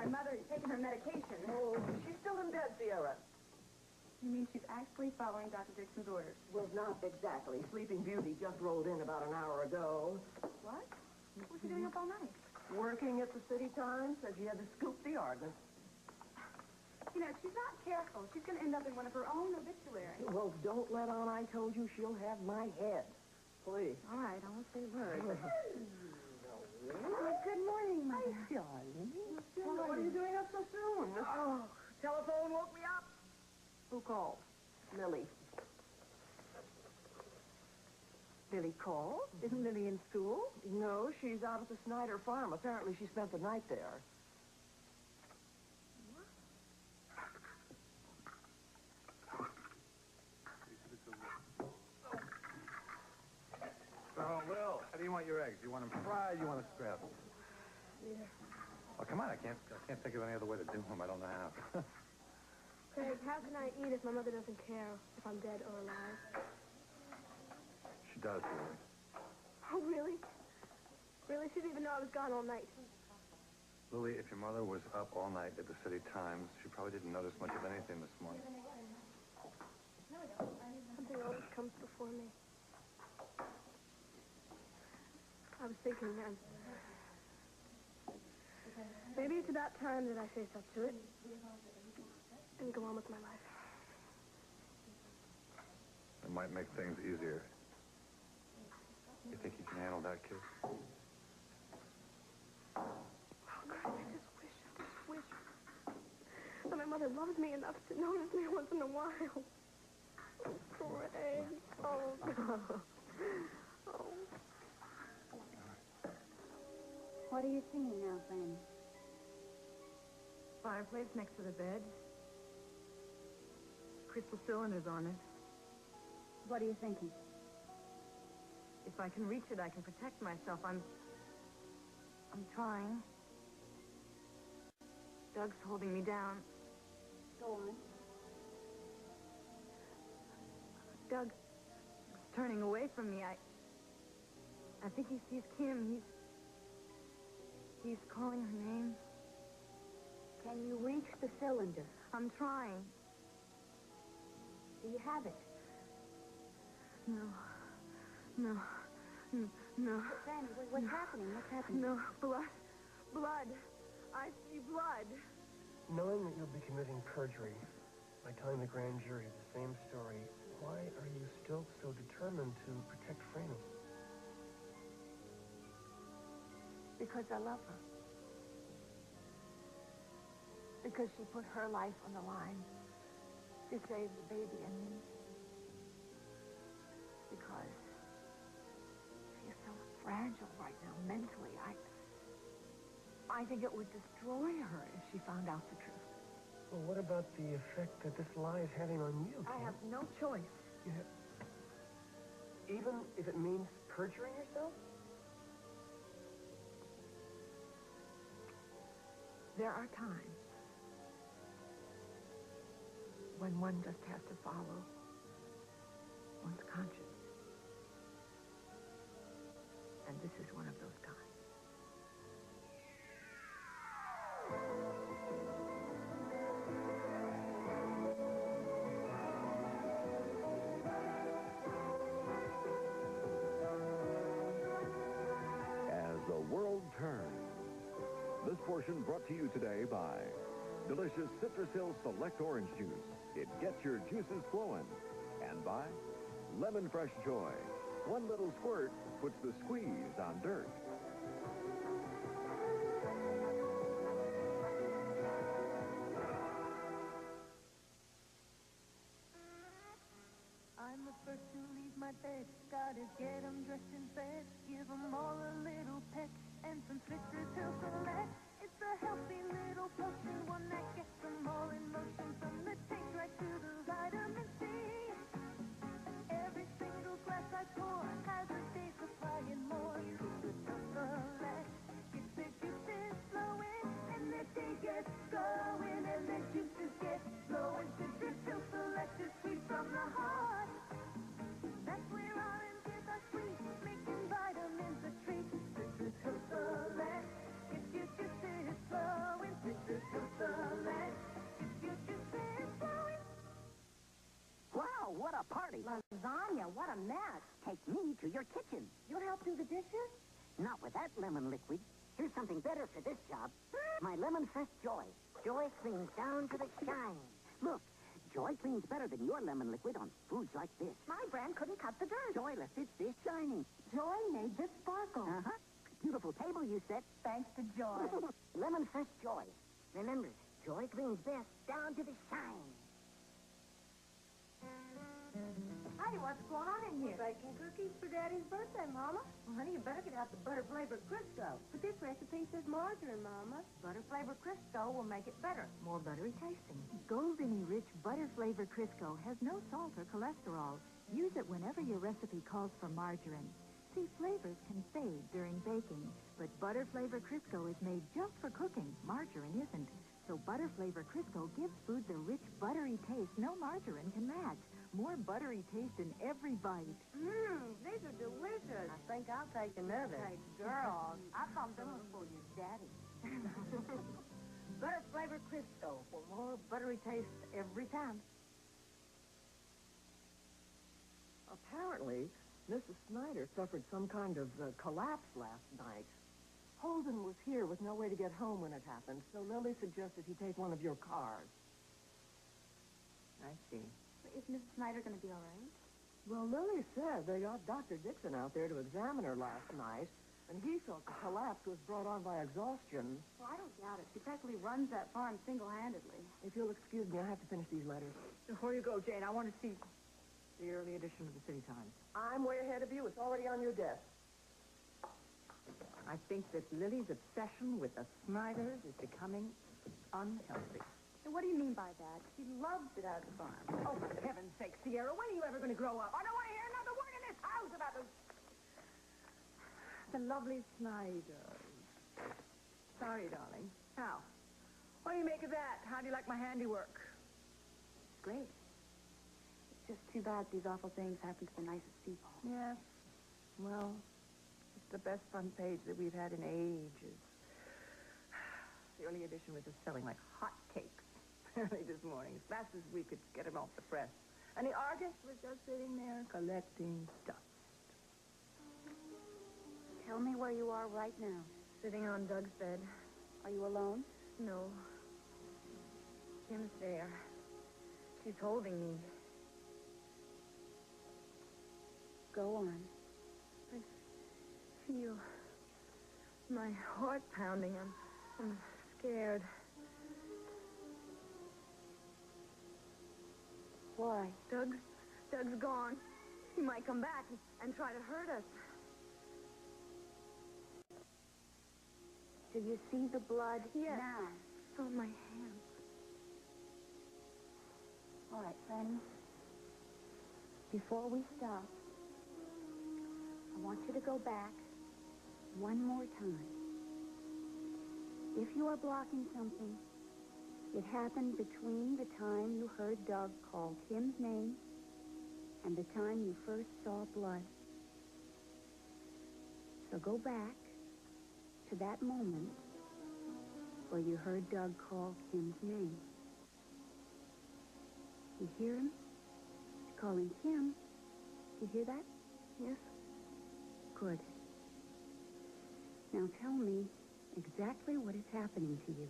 My mother is taking her medication. Oh, she's still in bed, Sierra. You mean she's actually following Dr. Dixon's orders? Well, not exactly. Sleeping Beauty just rolled in about an hour ago. What? What was she doing up all night? Working at the City Times, said she had to scoop the Argus. You know, if she's not careful, she's going to end up in one of her own obituaries. Well, don't let on I told you she'll have my head. Please. All right, I won't say a word. Oh, good morning, Mother. Hi, darling. What are you doing up so soon? Oh, telephone woke me up. Who called? Lily. Lily called? Isn't Lily in school? No, she's out at the Snyder farm. Apparently she spent the night there. Oh, Will, how do you want your eggs? You want them fried? You want them scrambled? Yeah. Oh, come on, I can't think of any other way to do them. I don't know how. Craig, how can I eat if my mother doesn't care if I'm dead or alive? She does, Lily. Oh, really? Really? She didn't even know I was gone all night. Lily, if your mother was up all night at the City Times, she probably didn't notice much of anything this morning. Something always comes before me. I was thinking then. Maybe it's about time that I face up to it and go on with my life. It might make things easier. You think you can handle that, kid? Oh, Craig, I just wish that my mother loved me enough to notice me once in a while. Oh, Craig. Oh, no. Oh. What are you singing now, friend? Fireplace next to the bed. Crystal cylinders on it. What are you thinking? If I can reach it, I can protect myself. I'm trying. Doug's holding me down. Go on. Doug is turning away from me. I think he sees Kim. He's calling her name. Can you reach the cylinder? I'm trying. Do you have it? No. Granny, what's happening? What's happening? No, blood. I see blood. Knowing that you'll be committing perjury by telling the grand jury the same story, why are you still so determined to protect Franny? Because I love her. Because she put her life on the line to save the baby and me. Because she's so fragile right now, mentally. I think it would destroy her if she found out the truth. Well, what about the effect that this lie is having on you, Kim? I have no choice. You have... Even if it means perjuring yourself? There are times when one just has to follow one's conscience. And this is one of those times. As the world turns. This portion brought to you today by delicious Citrus Hill Select Orange Juice. It gets your juices flowing. And by Lemon Fresh Joy. One little squirt puts the squeeze on dirt. I'm the first to leave my bed. Gotta get 'em dressed in bed. Give 'em all a little peck and some Citrus Hill Select. It's a healthy little potion, one that gets them all in motion. From the taste right to the vitamin C. Every single glass I pour has a day supply and more. Citrus Hill Select gets their juices flowing, and their day gets going, and their juices get flowing. Citrus Hill Select is sweet from the heart. That's where oranges are sweet, making vitamins a treat. Citrus Hill Select gets your juices flowing. Citrus lasagna. What a mess. Take me to your kitchen. You'll help do the dishes? Not with that lemon liquid. Here's something better for this job. My Lemon Fresh Joy. Joy cleans down to the shine. Look, Joy cleans better than your lemon liquid on foods like this. My brand couldn't cut the dirt. Joy left its dish shiny. Joy made this sparkle. Uh-huh. Beautiful table you set. Thanks to Joy. Lemon Fresh Joy. Remember, Joy cleans best down to the shine. Honey, what's going on in here? Baking cookies for Daddy's birthday, Mama. Well, honey, you better get out the butter-flavored Crisco. But this recipe says margarine, Mama. Butter-flavored Crisco will make it better, more buttery tasting. Golden rich butter-flavored Crisco has no salt or cholesterol. Use it whenever your recipe calls for margarine. See, flavors can fade during baking, but butter-flavored Crisco is made just for cooking. Margarine isn't. So butter-flavored Crisco gives food the rich, buttery taste no margarine can match. More buttery taste in every bite. These are delicious. I think I'll take another. Hey, girls. I thought them was for your daddy. Butter-flavored Crisco for more buttery taste every time. Apparently, Mrs. Snyder suffered some kind of collapse last night. Holden was here with no way to get home when it happened, so Lily suggested he take one of your cars. I see. Is Mrs. Snyder going to be all right? Well, Lily said they got Dr. Dixon out there to examine her last night, and he felt the collapse was brought on by exhaustion. Well, I don't doubt it. She practically runs that farm single-handedly. If you'll excuse me, I have to finish these letters. Before you go, Jane, I want to see the early edition of the City Times. I'm way ahead of you. It's already on your desk. I think that Lily's obsession with the Snyders is becoming unhealthy. So what do you mean by that? She loves it out at the farm. Oh, for heaven's sake, Sierra, when are you ever going to grow up? I don't want to hear another word in this house about the lovely Snyders. Sorry, darling. How? What do you make of that? How do you like my handiwork? Great. It's just too bad these awful things happen to the nicest people. Yes. Well, it's the best front page that we've had in ages. The early edition was just selling like hotcakes early this morning, as fast as we could get them off the press. And the artist was just sitting there collecting dust. Tell me where you are right now. Sitting on Doug's bed. Are you alone? No. Kim's there. She's holding me. Go on. I feel my heart pounding. I'm scared. Why? Doug's gone. He might come back and try to hurt us. Do you see the blood Yes. now? It's on my hands. All right, Franny. Before we stop, I want you to go back one more time. If you are blocking something, it happened between the time you heard Doug call Kim's name and the time you first saw blood. So go back to that moment where you heard Doug call Kim's name. You hear him? He's calling Kim. You hear that? Yes? Good. Now tell me exactly what is happening to you.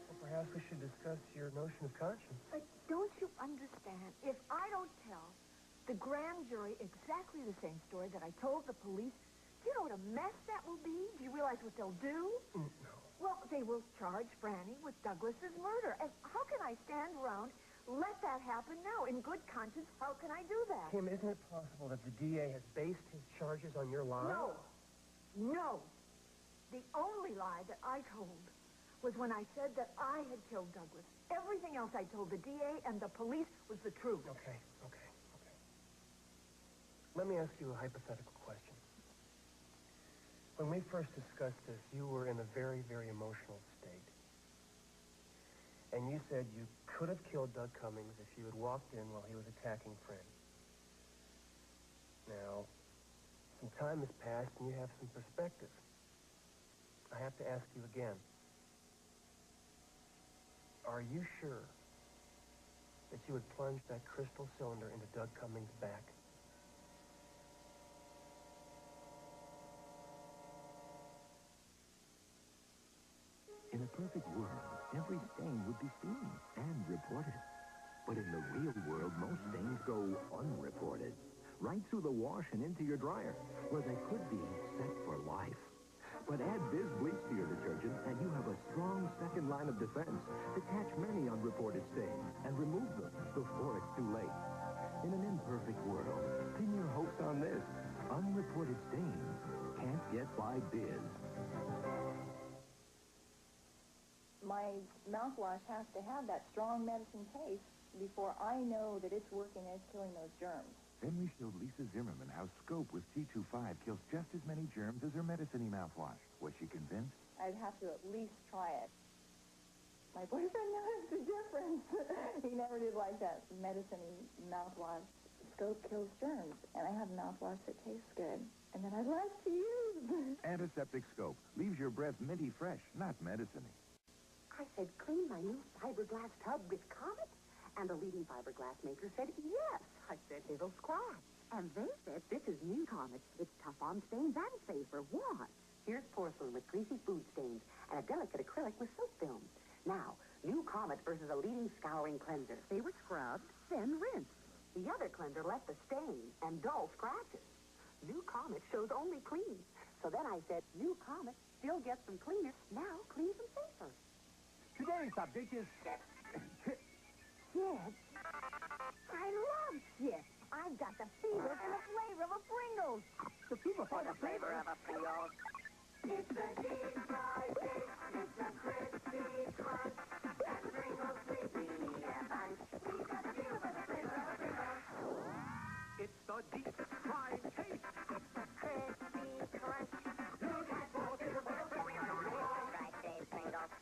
Well, perhaps we should discuss your notion of conscience. But don't you understand? If I don't tell the grand jury exactly the same story that I told the police, do you know what a mess that will be? Do you realize what they'll do? No. Well, they will charge Franny with Douglas's murder. And how can I stand around, let that happen now? In good conscience, how can I do that? Kim, isn't it possible that the DA has based his charges on your lie? No. No. The only lie that I told was when I said that I had killed Douglas. Everything else I told the DA and the police was the truth. Okay. Let me ask you a hypothetical question. When we first discussed this, you were in a very, very emotional state. And you said you could have killed Doug Cummings if you had walked in while he was attacking Fred. Now, some time has passed and you have some perspective. I have to ask you again. Are you sure that you would plunge that crystal cylinder into Doug Cummings' back? In a perfect world, every stain would be seen and reported. But in the real world, most stains go unreported. Right through the wash and into your dryer, where they could be set for life. But add Biz Bleach to your detergent, and you have a strong second line of defense to catch many unreported stains and remove them before it's too late. In an imperfect world, pin your hopes on this. Unreported stains can't get by Biz. My mouthwash has to have that strong medicine taste before I know that it's working and it's killing those germs. Then we showed Lisa Zimmerman how Scope with T25 kills just as many germs as her medicine-y mouthwash. Was she convinced? I'd have to at least try it. My boyfriend noticed the difference. He never did like that medicine-y mouthwash. Scope kills germs, and I have mouthwash that tastes good, and that I like to use. Antiseptic Scope leaves your breath minty fresh, not medicine-y. I said, clean my new fiberglass tub with Comet. And the leading fiberglass maker said, yes. I said, it'll scratch. And they said, this is new Comet. It's tough on stains and safe for what? Here's porcelain with greasy food stains and a delicate acrylic with soap film. Now, new Comet versus a leading scouring cleanser. They were scrubbed, then rinsed. The other cleanser left a stain and dull scratches. New Comet shows only clean. So then I said, new Comet still gets them cleaner, now cleans them safer. Today's subject is... Chips? I love chips. I've got the fever for the flavor of a Pringles. The people for the flavor of a Pringles. It's the deep fried cake. It's a crispy crunch. That Pringles sweet and bunch. We've got the fever for the flavor of a Pringles. It's the deep fried cake. It's a crispy crunch. Look at the fever for the flavor of a Pringles. Fried cake Pringles.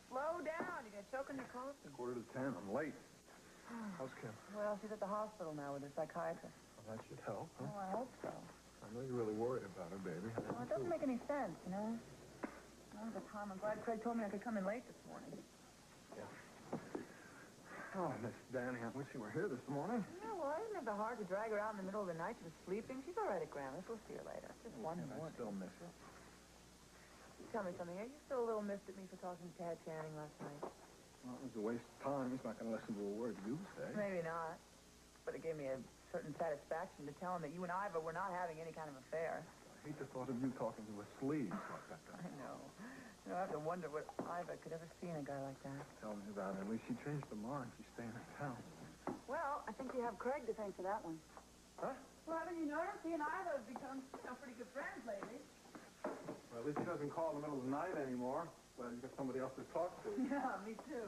Slow down. You're going to choke on your coffee. 9:45. I'm late. How's Kim? Well, she's at the hospital now with her psychiatrist. Well, that should help, huh? Oh, I hope so. I know you're really worried about her, baby. Well, it doesn't make any sense, you know. Oh, but Tom, I'm glad Craig told me I could come in late this morning. Oh, Miss Danny, I wish you were here this morning. Yeah, well, I didn't have the heart to drag her out in the middle of the night. She was sleeping. She's all right at Grandma's. We'll see her later. Just one I more. still miss her. Tell me something. Are you still a little miffed at me for talking to Tad Channing last night? Well, it was a waste of time. He's not going to listen to a word you say. Maybe not. But it gave me a certain satisfaction to tell him that you and Iva were not having any kind of affair. I hate the thought of you talking to a sleaze like that. I know. You know, I have to wonder what Iva could ever see in a guy like that. Tell me about it. At least she changed her mind. She's staying in town. Well, I think you have Craig to thank for that one. Huh? Well, haven't you noticed he and Iva have become, pretty good friends lately? Well, at least he doesn't call in the middle of the night anymore. Glad you got somebody else to talk to. Yeah, me too.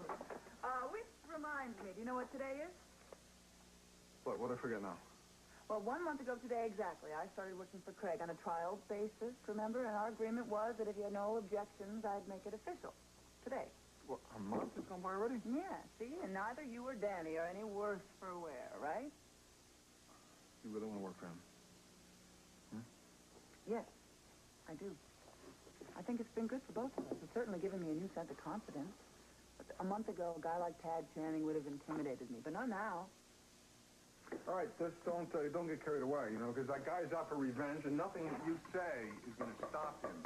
Which reminds me, do you know what today is? What I forget now? Well, 1 month ago today exactly, I started working for Craig on a trial basis, remember? And our agreement was that if you had no objections, I'd make it official. Today. What, a month has gone by already? Yeah, see? And neither you or Danny are any worse for wear, right? You really want to work for him? Yes, I do. I think it's been good for both of us. It's certainly given me a new sense of confidence. But a month ago, a guy like Tad Channing would have intimidated me, but not now. All right, just don't get carried away, you know, because that guy's out for revenge, and nothing that you say is going to stop him.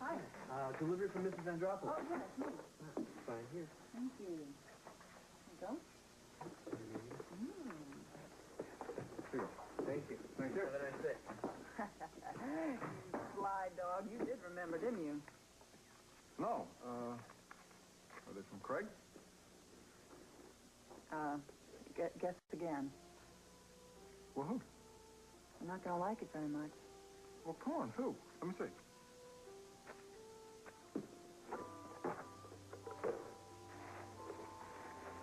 Hi. Delivery from Mrs. Andropoulos. Oh, yes, me. Fine, here. Thank you. There you go. Here you go. Thank you. Thank you. Have a nice day. Sly dog. You did remember, didn't you? No. Are they from Craig? Guess again. Well, who? I'm not going to like it very much. Well, come on, who? Let me see.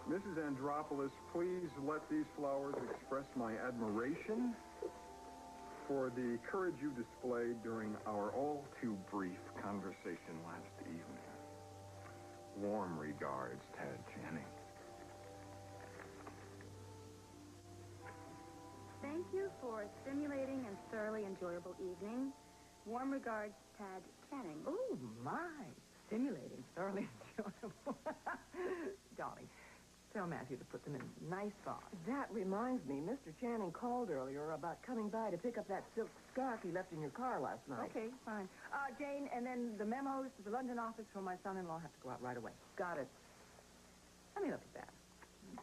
Mrs. Andropoulos, please let these flowers express my admiration for the courage you displayed during our all-too-brief conversation last evening. Warm regards, Tad Channing. Thank you for a stimulating and thoroughly enjoyable evening. Warm regards, Tad Channing. Oh, my. Stimulating, thoroughly enjoyable. Darling, tell Matthew to put them in nice vase. That reminds me, Mr. Channing called earlier about coming by to pick up that silk scarf he left in your car last night. Okay, fine. Jane, and then the memos to the London office for my son-in-law have to go out right away. Got it. Let me look at that,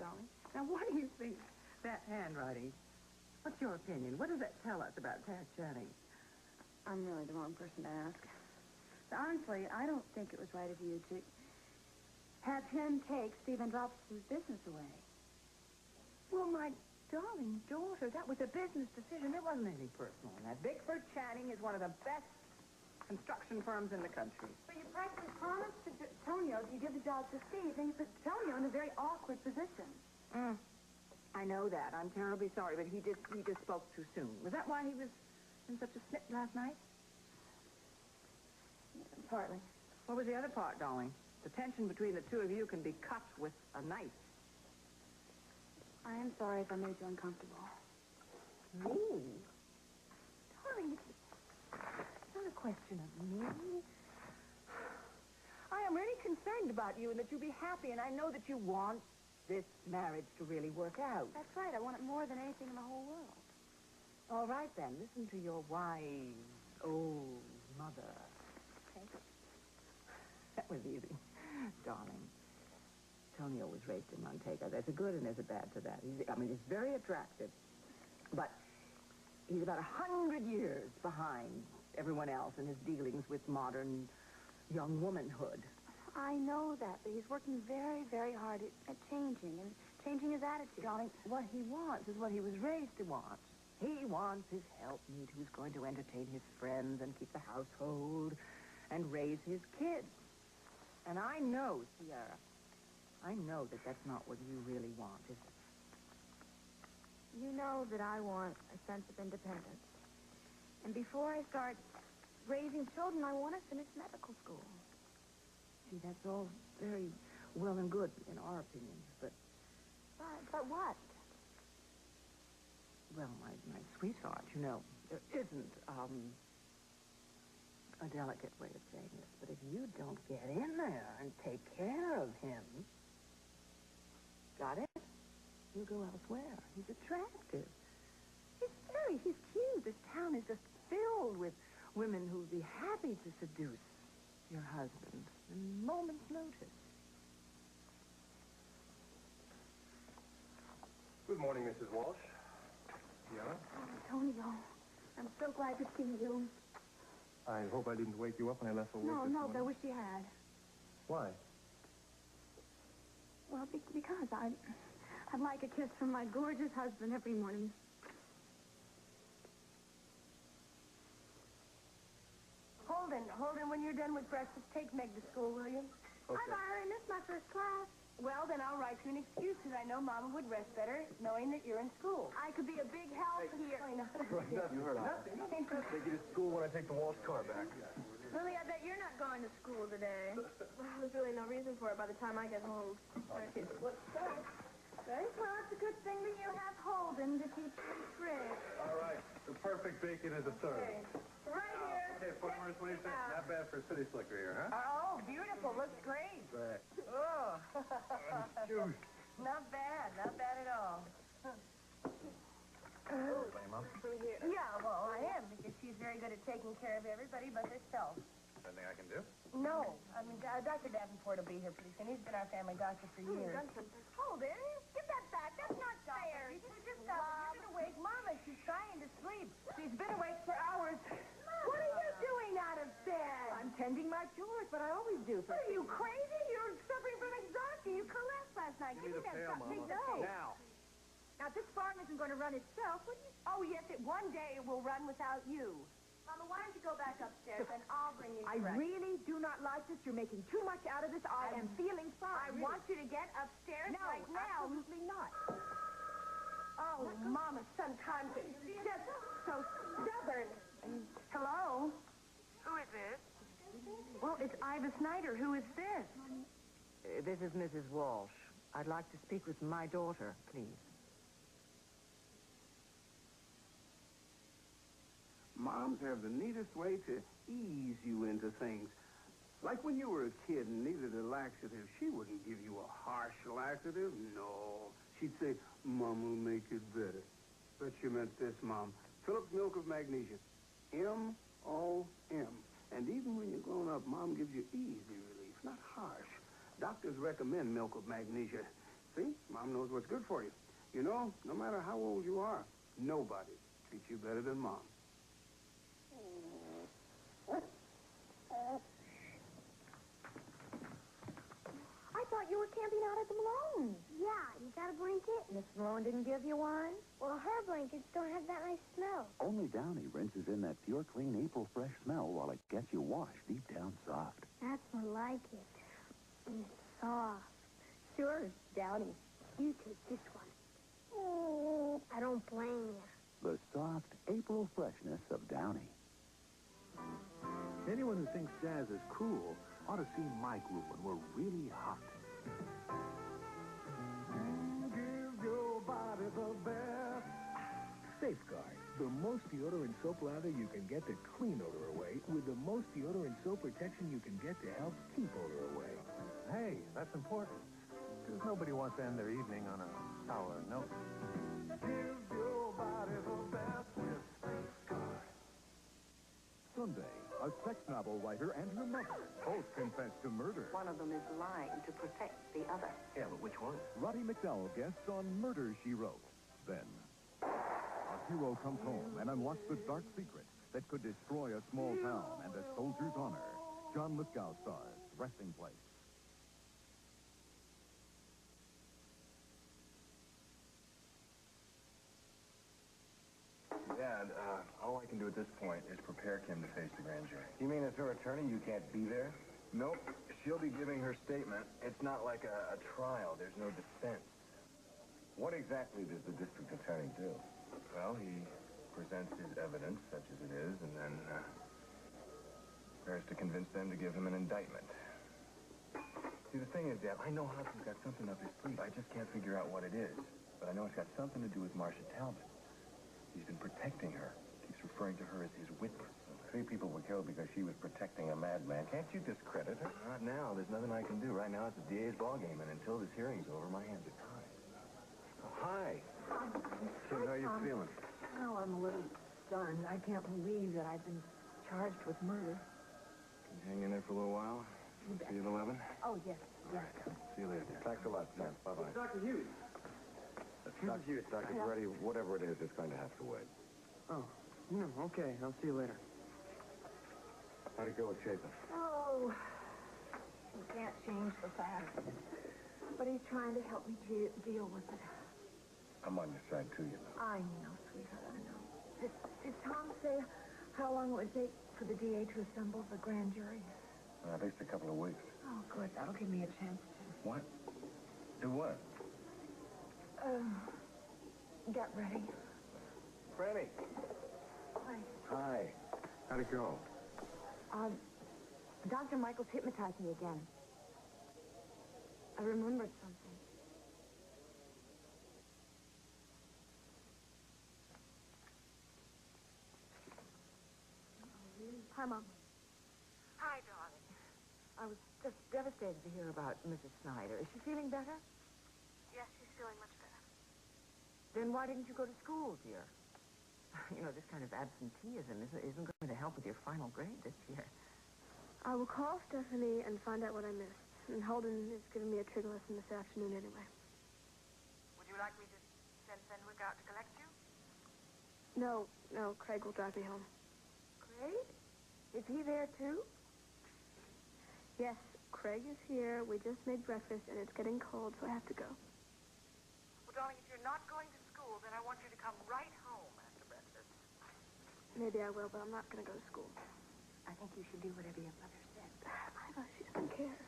darling. Now, what do you think that handwriting? What's your opinion? What does that tell us about Tad Channing? I'm really the wrong person to ask. So honestly, I don't think it was right of you to have him take Stephen Drops' business away. Well, my darling daughter, that was a business decision. There wasn't anything personal in that. Bickford Channing is one of the best construction firms in the country. But you practically promised to Tonio if you give the job to Steve, then you put Tonio in a very awkward position. I know that. I'm terribly sorry, but he just spoke too soon. Was that why he was in such a snip last night? Partly. What was the other part, darling? The tension between the two of you can be cut with a knife. I am sorry if I made you uncomfortable. Me? Darling, it's not a question of me. I am really concerned about you and that you be happy, and I know that you want this marriage to really work out. That's right. I want it more than anything in the whole world. All right, then. Listen to your wise old mother. Okay? That was easy. Darling, Tonio was raised in Montego. There's a good and there's a bad to that. He's very attractive. But he's about 100 years behind everyone else in his dealings with modern young womanhood. I know that, but he's working very, very hard at changing his attitude. Darling, what he wants is what he was raised to want. He wants his helpmeet who's going to entertain his friends and keep the household and raise his kids. And I know, Sierra, I know that that's not what you really want, is it? You know that I want a sense of independence. And before I start raising children, I want to finish medical school. See, that's all very well and good in our opinions, but... But what? Well, my sweetheart, you know, there isn't, a delicate way of saying this, but if you don't get in there and take care of him, got it? You'll go elsewhere. He's attractive. He's cute. This town is just filled with women who'd be happy to seduce your husband in a moment's notice. Good morning, Mrs. Walsh. Yeah? Oh, Tonio, I'm so glad to see you. I hope I didn't wake you up when I left for work this No, morning. but I wish you had. Why? Well, because I'd like a kiss from my gorgeous husband every morning. Holden, when you're done with breakfast, take Meg to school, will you? Okay. I've already missed my first class. Well, then I'll write you an excuse, because I know Mama would rest better knowing that you're in school. I could be a big help here. You heard Take you to school when I take the Walsh car back. Lily, I bet you're not going to school today. Well, there's really no reason for it by the time I get home. What's that? Well, it's a good thing that you have Holden to teach you tricks. All right. The perfect bacon is a third. Right here. Okay, farmers, what do you think? Not bad for a city slicker here, huh? Oh, beautiful. Looks great. Right. Oh. Juice. Not bad at all. Play, Mom. Yeah, well, I am, because she's very good at taking care of everybody but herself. Anything I can do? No, I mean, Dr. Davenport will be here pretty soon. He's been our family doctor for years. Holden, give that back. That's not fair. You should just stop it. You're going to wake Mama. She's trying to sleep. She's been awake for hours. What are you doing out of bed? I'm tending my chores, but I always do. Are you crazy? You're suffering from exhaustion. You collapsed last night. Give me the pail, Mama. Now. Now, this farm isn't going to run itself. What do you... Oh, yes, one day it will run without you. Mama, why don't you go back upstairs and I'll bring you I breakfast. really do not like this. You're making too much out of this. I am feeling fine. I want you to get upstairs right now. Absolutely not. Oh, Mama, sometimes it's just so stubborn. Hello? Who is this? Well, it's Iva Snyder. Who is this? This is Mrs. Walsh. I'd like to speak with my daughter, please. moms have the neatest way to ease you into things. Like when you were a kid and needed a laxative, she wouldn't give you a harsh laxative. No. She'd say, Mom will make it better. Bet you meant this, Mom. Philip's Milk of Magnesia. M-O-M. And even when you're grown up, Mom gives you easy relief, not harsh. Doctors recommend Milk of Magnesia. See? Mom knows what's good for you. You know, no matter how old you are, nobody treats you better than Mom. I thought you were camping out at the Malone's. Yeah, you got a blanket? Miss Malone didn't give you one? Well, her blankets don't have that nice smell. Only Downy rinses in that pure, clean April fresh smell while it gets you washed deep down soft. That's more like it. And it's soft. Sure, Downy. You take this one. I don't blame you. The soft April freshness of Downy. Anyone who thinks jazz is cool ought to see my group when we're really hot. Give your body the best. Safeguard, the most deodorant soap lather you can get to clean odor away with the most deodorant soap protection you can get to help keep odor away. Hey, that's important. Because nobody wants to end their evening on a sour note. Give your body the best with Safeguard. Sunday, a sex novel writer and her mother both confess to murder. One of them is lying to protect the other. Yeah, but which one? Roddy McDowell guests on Murder, She Wrote. Then, a hero comes home and unlocks the dark secret that could destroy a small town and a soldier's honor. John Lithgow stars, Resting Place. Dad, all I can do at this point is prepare Kim to face the grand jury. You mean as her attorney you can't be there? Nope. She'll be giving her statement. It's not like a trial. There's no defense. What exactly does the district attorney do? Well, he presents his evidence, such as it is, and then tries to convince them to give him an indictment. See, the thing is, Dad, I know Hobbson's got something up his sleeve. I just can't figure out what it is. But I know it's got something to do with Marcia Talbot. He's been protecting her. Keeps referring to her as his witness. 3 people were killed because she was protecting a madman. Can't you discredit her? Not now. There's nothing I can do. Right now, it's the DA's ballgame, and until this hearing's over, my hands are tied. Oh, hi. Kim, how are you feeling? Oh, I'm a little stunned. I can't believe that I've been charged with murder. Can you hang in there for a little while? See you at 11? Oh, yes, yes. See you later. Thanks a lot, Sam. Bye-bye. Dr. Hughes. Dr. Hughes, Dr. Peretti, whatever it is, it's going to have to wait. Oh, no, okay. I'll see you later. How'd it go with Chapin? Oh, he can't change the facts. But he's trying to help me deal with it. I'm on your side, too, you know. I know, sweetheart, I know. Did Tom say how long it would take for the DA to assemble the grand jury? At least a couple of weeks. Oh, good. That'll give me a chance to... What? Do what? Get ready. Franny. Hi. Hi. How'd it go? Dr. Michaels hypnotized me again. I remembered something. Hi, Mom. Hi, darling. I was just devastated to hear about Mrs. Snyder. Is she feeling better? Yes, she's feeling much better. Then why didn't you go to school, dear? You know, this kind of absenteeism isn't going to help with your final grade this year. I will call Stephanie and find out what I missed. And Holden is giving me a trig lesson this afternoon anyway. Would you like me to send Fenwick out to collect you? No, Craig will drive me home. Craig? Is he there, too? Yes, Craig is here. We just made breakfast, and it's getting cold, so I have to go. Well, darling, if you're not going to school, then I want you to come right home after breakfast. Maybe I will, but I'm not going to go to school. I think you should do whatever your mother said. Iva, she doesn't care.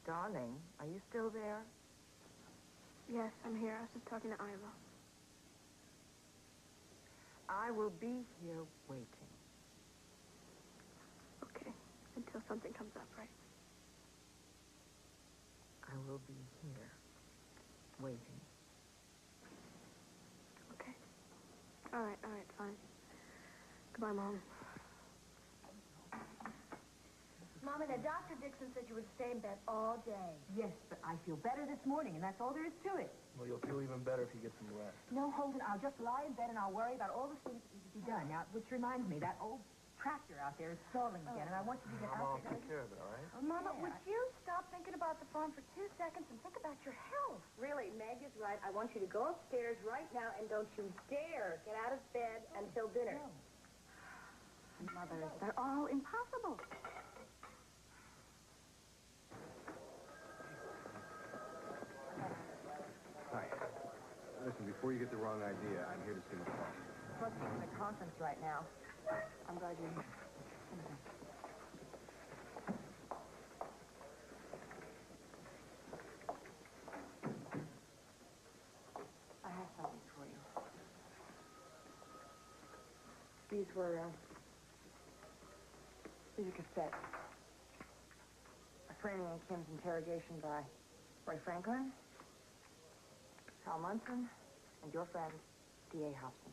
Darling, are you still there? Yes, I'm here. I was just talking to Iva. I will be here waiting. Okay, until something comes up, right? I will be here waiting. Okay. All right, fine. Goodbye, Mom. Mama, now Dr. Dixon said you would stay in bed all day. Yes, but I feel better this morning, and that's all there is to it. Well, you'll feel even better if you get some rest. No, Holden, I'll just lie in bed and I'll worry about all the things that need to be done. Now, which reminds me, that old tractor out there is stalling again, and I want you to get Mom, out I'll take care of it, all right? Mama, would you stop thinking about the farm for 2 seconds and think about your health? Really, Meg is right. I want you to go upstairs right now, and don't you dare get out of bed until dinner. Mother, they're all impossible. Hi. Listen, before you get the wrong idea, I'm here to see the boss. Plus, he's in a conference right now. I'm glad you're here. I have something for you. These are cassettes. A framing in Kim's interrogation by Roy Franklin, Hal Munson, and your friend, D.A. Hobson.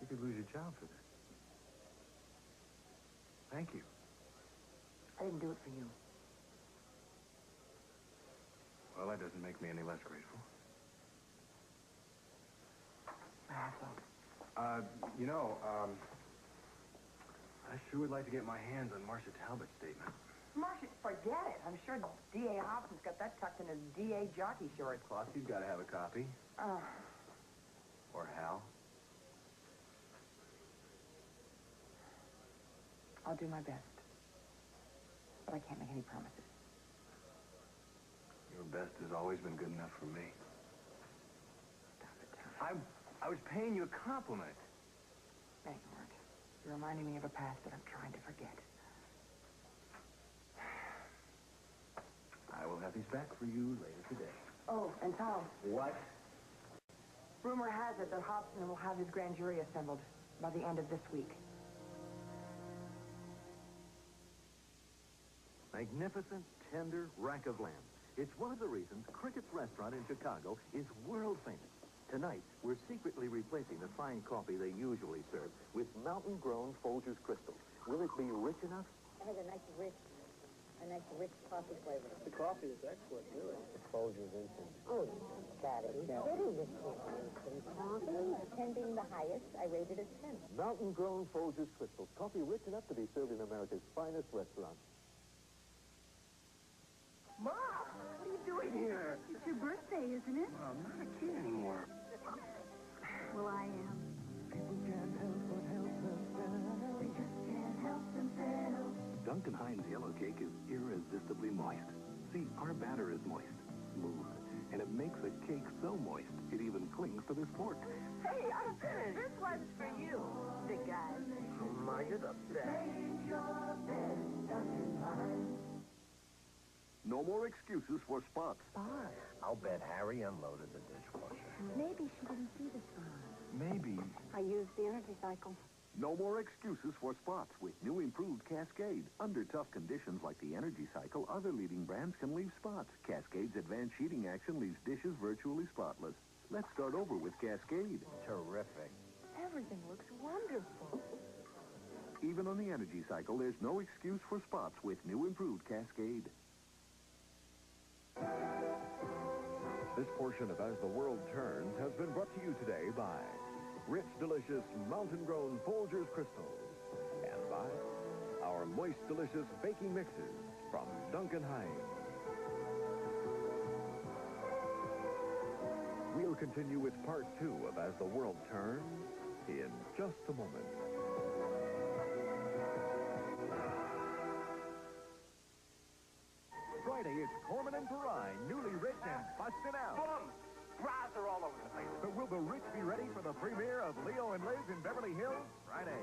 You could lose your job for this. Thank you. I didn't do it for you. Well, that doesn't make me any less grateful. I have some. I sure would like to get my hands on Marcia Talbot's statement. Marcia, forget it. I'm sure D.A. Hobson's got that tucked in his D.A. jockey shorts. Flossie's got to have a copy. Or Hal. I'll do my best. But I can't make any promises. Your best has always been good enough for me. Stop it, Tom. I was paying you a compliment. No, you weren't. You're reminding me of a past that I'm trying to forget. I will have these back for you later today. Oh, and Tom. What? Rumor has it that Hobson will have his grand jury assembled by the end of this week. Magnificent, tender rack of lamb. It's one of the reasons Crickett's Restaurant in Chicago is world famous. Tonight, we're secretly replacing the fine coffee they usually serve with mountain-grown Folgers crystals. Will it be rich enough? It has a nice rich coffee flavor. The coffee is excellent, really. Folgers instant. Oh, that is very rich coffee. 10 being the highest, I rate it as 10. Mountain-grown Folgers crystals. Coffee rich enough to be served in America's finest restaurant. Mom, what are you doing here? It's your birthday, isn't it? Well, I'm not a kid anymore. Well, I am. People can't help but help themselves. They just can't help themselves. Duncan Hines yellow cake is irresistibly moist. See, our batter is moist, smooth, and it makes a cake so moist it even clings to this fork. Hey, I'm finished. This one's for you, big guy. Ma, you're the best. No more excuses for spots. I'll bet Harry unloaded the dishwasher. Maybe she didn't see the spot. Maybe. I used the energy cycle. No more excuses for spots with new improved Cascade. Under tough conditions like the energy cycle, other leading brands can leave spots. Cascade's advanced sheeting action leaves dishes virtually spotless. Let's start over with Cascade. Terrific. Everything looks wonderful. Even on the energy cycle, there's no excuse for spots with new improved Cascade. This portion of As the World Turns has been brought to you today by rich, delicious, mountain-grown Folgers crystals, and by our moist, delicious baking mixes from Duncan Hines. We'll continue with part 2 of As the World Turns in just a moment. Friday, it's Corman and Perrine, newly rich and busted out. Boom! Bras are all over the place. But will the rich be ready for the premiere of Leo and Liz in Beverly Hills? Friday.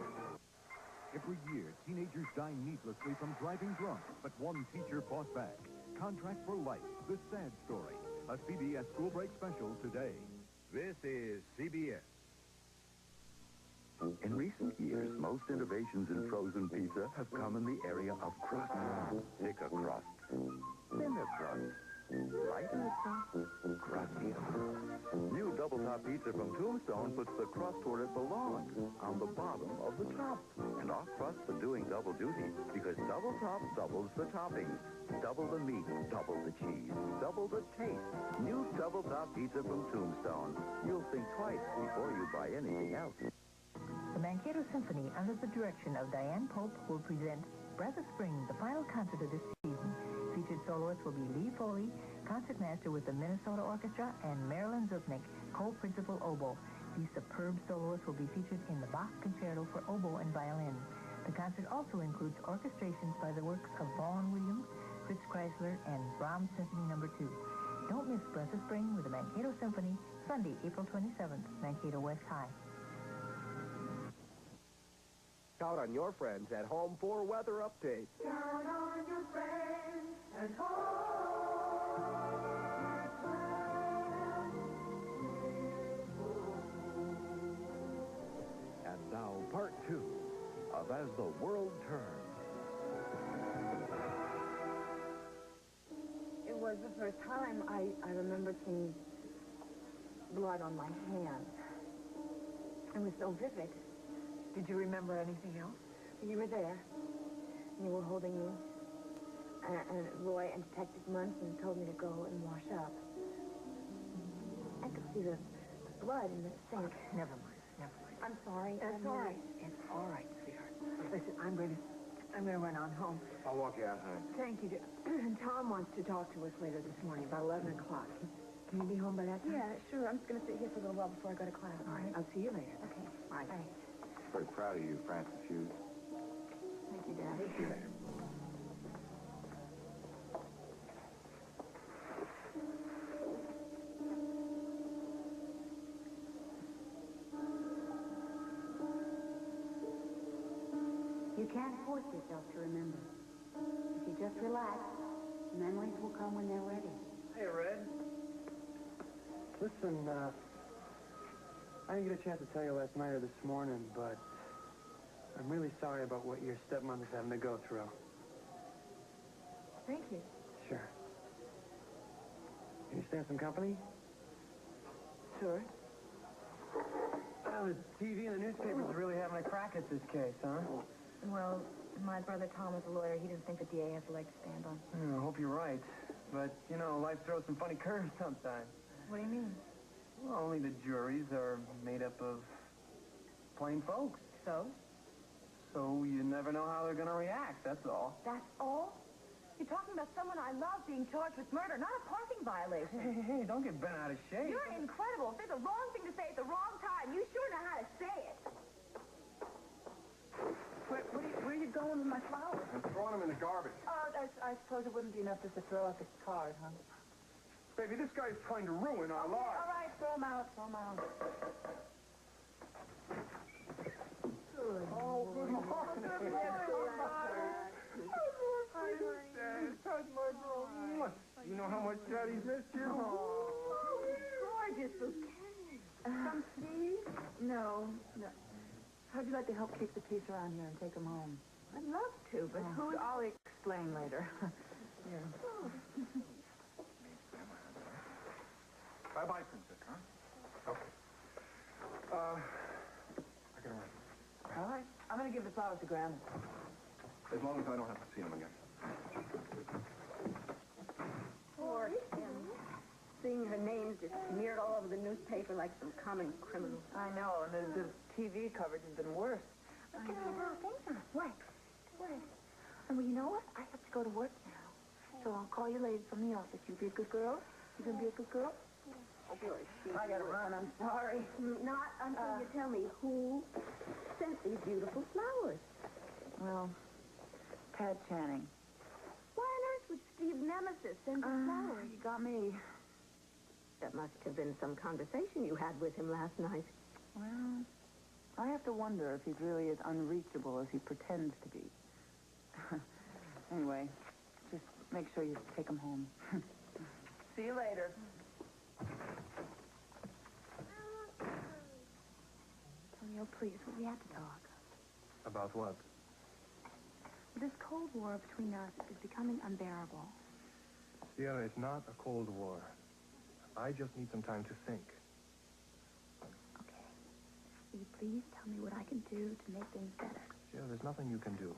Every year, teenagers die needlessly from driving drunk, but one teacher fought back. Contract for Life, The Sad Story. A CBS School Break special today. This is CBS. In recent years, most innovations in frozen pizza have come in the area of crust. Thicker crust, thinner crust, right in the top, crusty. New double-top pizza from Tombstone puts the crust where it belongs, on the bottom of the top. And off crusts are doing double duty, because double top doubles the toppings. Double the meat, double the cheese, double the taste. New double-top pizza from Tombstone. You'll think twice before you buy anything else. The Mankato Symphony, under the direction of Diane Pope, will present Breath of Spring, the final concert of this season. Featured soloists will be Lee Foley, concertmaster with the Minnesota Orchestra, and Marilyn Zupnik, co-principal oboe. These superb soloists will be featured in the Bach Concerto for oboe and violin. The concert also includes orchestrations by the works of Vaughan Williams, Fritz Kreisler, and Brahms Symphony No. 2. Don't miss Breath of Spring with the Mankato Symphony, Sunday, April 27th, Mankato West High. Count on your friends at home for weather updates. Count on your friends at home. And now, part 2 of As the World Turns. It was the first time I remembered seeing blood on my hand. It was so vivid. Did you remember anything else? You were there. You were holding me. And Roy and Detective Munson told me to go and wash up. I could see the blood in the sink. Never mind. I'm sorry. It's all right. It's all right, sweetheart. Listen, I'm going to run on home. I'll walk you out, honey. Thank you, dear. Tom wants to talk to us later this morning, about 11 o'clock. Can you be home by that time? Yeah, sure. I'm just going to sit here for a little while before I go to class. All right. I'll see you later. Okay. Bye. Bye. Very proud of you, Francis Hughes. Thank you, Dad. See you later. You can't force yourself to remember. If you just relax, memories will come when they're ready. Hey, Red. Listen, I didn't get a chance to tell you last night or this morning, but I'm really sorry about what your stepmother's having to go through. Thank you. Sure. Can you stand some company? Sure. Well, the TV and the newspapers are really having a crack at this case, huh? Well, my brother Tom is a lawyer. He doesn't think the DA has a leg to stand on. I hope you're right. But, you know, life throws some funny curves sometimes. What do you mean? Well, only the juries are made up of plain folks. So? So you never know how they're going to react, that's all. That's all? You're talking about someone I love being charged with murder, not a parking violation. Hey, don't get bent out of shape. You're incredible. If there's a wrong thing to say at the wrong time, you sure know how to say it. Where are you going with my flowers? I'm throwing them in the garbage. Oh, I suppose it wouldn't be enough just to throw out the card, huh? Baby, this guy's trying to ruin our lives. All right, throw them out. Good. Oh, good morning. Good morning. How's my girl? You know how much Daddy's missed you? Oh, gorgeous bouquet. From Steve? No. How'd you like to help keep the peace around here and take them home? I'd love to, but who... I'll explain later. Here. Bye-bye, Princess, huh? Okay. I gotta run. All right. I'm going to give the flowers to Grandma. As long as I don't have to see him again. Poor Kim. Seeing her names just smeared all over the newspaper like some common criminal. I know, and the TV coverage has been worse. Look at all those things on What? And well, you know what? I have to go to work now. So I'll call you later from the office. You be a good girl? You gonna be a good girl? Oh, boy, I gotta run. I'm sorry. Not until you tell me who sent these beautiful flowers. Well, Pat Channing. Why on earth would Steve's nemesis send the flowers? You got me. That must have been some conversation you had with him last night. Well, I have to wonder if he's really as unreachable as he pretends to be. Anyway, just make sure you take him home. See you later. Antonio, please, we have to talk. About what? This Cold War between us is becoming unbearable. Sierra, it's not a Cold War. I just need some time to think. Okay. Will you please tell me what I can do to make things better? Sierra, there's nothing you can do.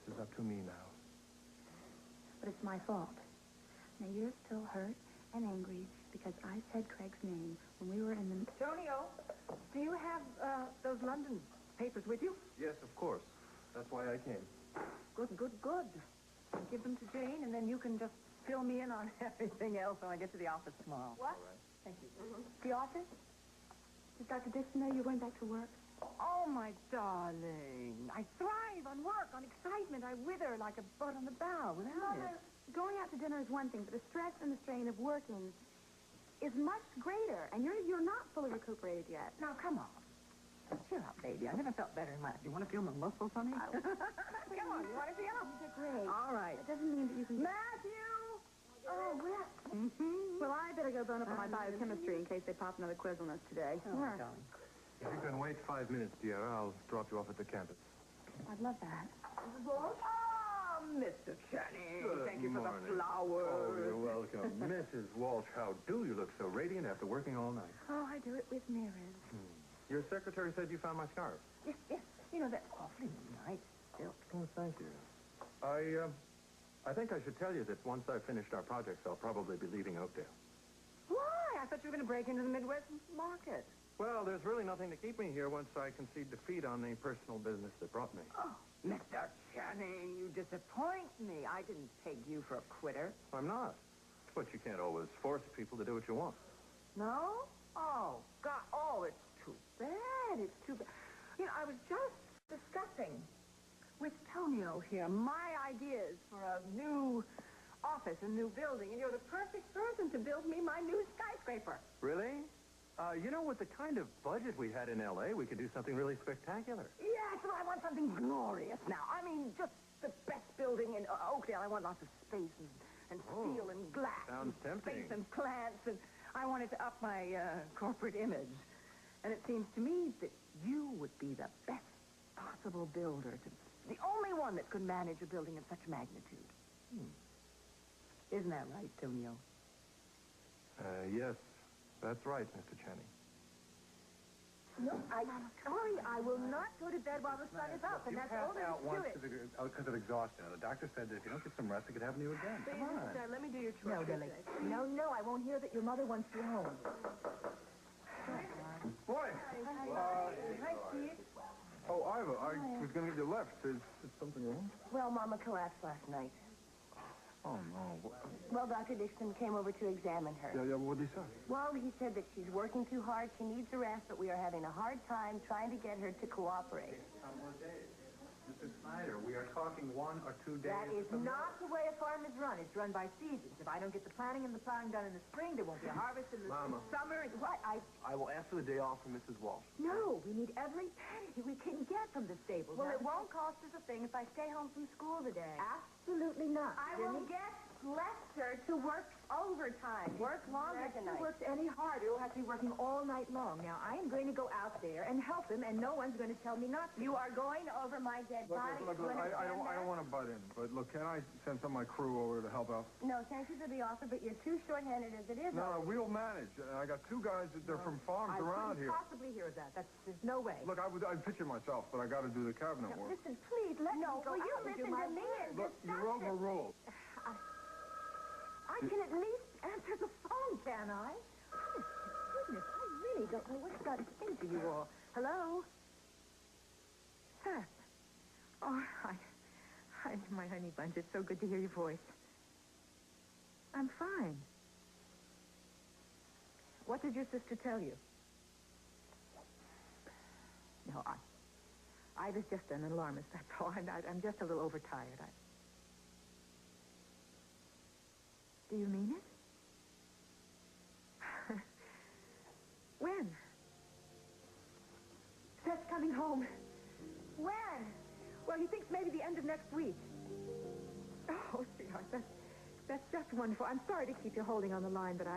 This is up to me now. But it's my fault. Now, you're still hurt and angry because I said Craig's name when we were in the... Tonio, do you have those London papers with you? Yes, of course. That's why I came. Good. Give them to Jane, and then you can just fill me in on everything else when I get to the office tomorrow. What? All right. Thank you. The office? Does Dr. Dixon know you're going back to work? Oh, my darling. I thrive on work, on excitement. I wither like a bud on the bough without Mother, going out to dinner is one thing, but the stress and the strain of working is much greater, and you're not fully recuperated yet. Now, come on. Cheer up, baby. I never felt better in my life. You want to feel my muscles, honey? Come on, you want to feel them? They're great. All right. It doesn't mean that you can... Matthew! Oh, well. Well, I better go bone up on my biochemistry in case they pop another quiz on us today. Oh, my darling. If you can wait 5 minutes, Sierra, I'll drop you off at the campus. I'd love that. Oh, Mr. Channing. Good Thank you for morning. the flowers. Oh, you're welcome. Mrs. Walsh, how do you look so radiant after working all night? Oh, I do it with mirrors. Your secretary said you found my scarf. Yes. You know, that's awfully nice silk. Oh, thank you. I think I should tell you that once I've finished our projects, I'll probably be leaving Oakdale. Why? I thought you were going to break into the Midwest market. Well, there's really nothing to keep me here once I concede defeat on the personal business that brought me. Oh, Mr. Channing, you disappoint me. I didn't take you for a quitter. I'm not. But you can't always force people to do what you want. No? Oh, God. Oh, it's too bad. It's too bad. You know, I was just discussing with Tonio here my ideas for a new office, a new building, and you're the perfect person to build me my new skyscraper. Really? You know, with the kind of budget we had in L.A., we could do something really spectacular. Yes, but I want something glorious now. I mean, just the best building in Oakdale. I want lots of space and steel and glass. Sounds and tempting. Space and plants, and I wanted to up my corporate image. And it seems to me that you would be the best possible builder, the only one that could manage a building of such magnitude. Isn't that right, Tonio? Yes, that's right, Mr. Channing. No, I'm sorry. I will not go to bed while the sun is up, and that's all there is to it. Because of exhaustion. The doctor said that if you don't get some rest, it could happen to you again. Come on. Let me do your chores. No, Billy. No, I won't hear that your mother wants you home. Boy! Hi, Steve. Oh, Ivor, I was going to get you left. Is something wrong? Well, Mama collapsed last night. Oh, no. Well, Dr. Dixon came over to examine her. Yeah, what did he say? Well, he said that she's working too hard. She needs a rest, but we are having a hard time trying to get her to cooperate. Some more days. Mr. Snyder, we are talking 1 or 2 days. That is not the way a farm is run. It's run by seasons. If I don't get the planting and the plowing done in the spring, there won't be a harvest in the Mama. summer. What? I will ask for the day off from Mrs. Walsh. No, we need every penny we can get from the stables. Well, it won't cost us a thing if I stay home from school today. Absolutely not. I will get Lester to work overtime. Work longer If he tonight. works any harder, he'll have to be working all night long. Now, I am going to go out there and help him, and no one's going to tell me not to. You are going over my dead body. Look, You I don't understand want to butt in, but look, can I send some of my crew over to help out? that? No, thank you for the offer, but you're too short-handed as it is. No, we'll manage. I got 2 guys that they're from farms around here. possibly hear of that. There's no way. Look, I'd picture myself, but I got to do the cabinet work. Listen, please, let me go. will you out and do listen my to me work? and Look, just you're overruled. I can at least answer the phone, can I? Goodness, I really don't know what I've got to say to you all. Hello? Seth. Oh, hi, my honey bunch. It's so good to hear your voice. I'm fine. What did your sister tell you? No, I was just an alarmist, that's all. I'm just a little overtired. Do you mean it? When? Seth's coming home. When? Well, he thinks maybe the end of next week. Oh, sweetheart, that's just wonderful. I'm sorry to keep you holding on the line, but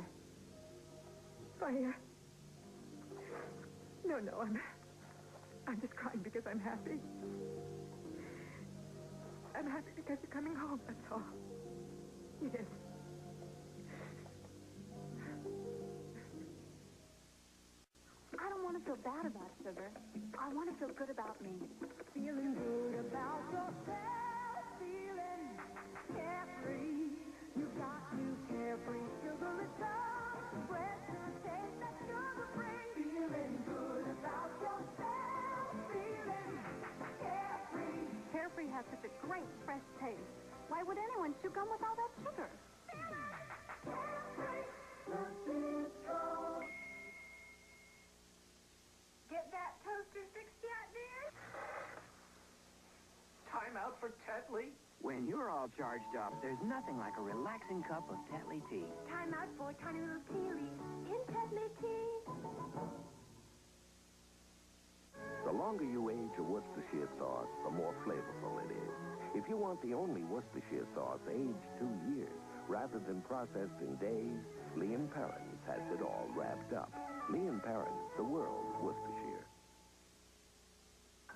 No, I'm just crying because I'm happy. I'm happy because you're coming home, that's all. Yes. want to feel bad about sugar. I want to feel good about me. Feeling good about yourself, feeling carefree. You got new carefree sugar, it's a fresh taste that sugar brings. Feeling good about yourself, feeling carefree. Carefree has such a great, fresh taste. Why would anyone chew gum with all that sugar? Carefree, nothing strong. Get that toaster fixed yet, dear? Time out for Tetley. When you're all charged up, there's nothing like a relaxing cup of Tetley tea. Time out for tiny little tea leaves in Tetley tea. The longer you age a Worcestershire sauce, the more flavorful it is. If you want the only Worcestershire sauce aged 2 years, rather than processed in days, Lee & Perrins has it all wrapped up. Lee & Perrins, the world's Worcestershire.